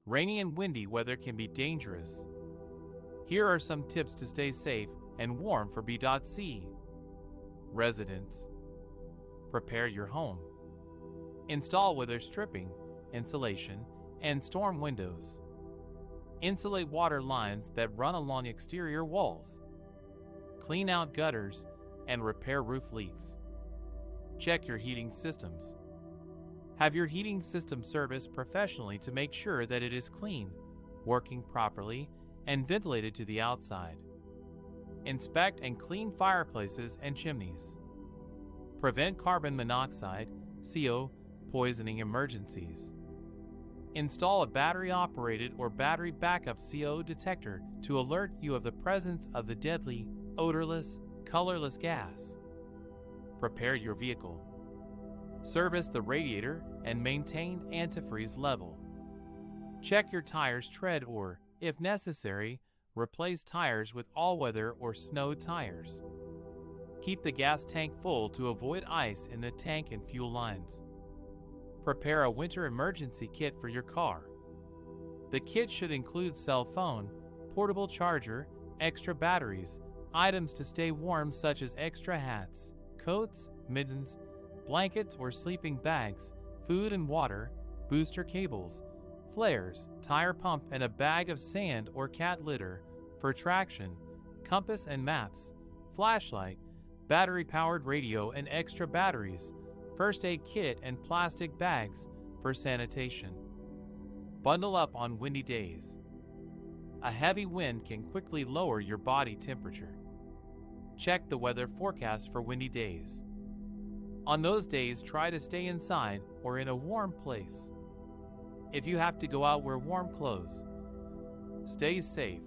Rainy and windy weather can be dangerous. Here are some tips to stay safe and warm for B.C. residents. Prepare your home. Install weather stripping, insulation, and storm windows. Insulate water lines that run along exterior walls. Clean out gutters and repair roof leaks. Check your heating systems. Have your heating system serviced professionally to make sure that it is clean, working properly, and ventilated to the outside. Inspect and clean fireplaces and chimneys. Prevent carbon monoxide, CO, poisoning emergencies. Install a battery-operated or battery backup CO detector to alert you of the presence of the deadly, odorless, colorless gas. Prepare your vehicle. Service the radiator and maintain antifreeze level. Check your tires' tread or, if necessary, replace tires with all-weather or snow tires. Keep the gas tank full to avoid ice in the tank and fuel lines. Prepare a winter emergency kit for your car. The kit should include cell phone, portable charger, extra batteries, items to stay warm such as extra hats, coats, mittens, blankets or sleeping bags, food and water, booster cables, flares, tire pump, and a bag of sand or cat litter for traction, compass and maps, flashlight, battery-powered radio and extra batteries, first aid kit and plastic bags for sanitation. Bundle up on windy days. A heavy wind can quickly lower your body temperature. Check the weather forecast for windy days. On those days, try to stay inside or in a warm place. If you have to go out, wear warm clothes. Stay safe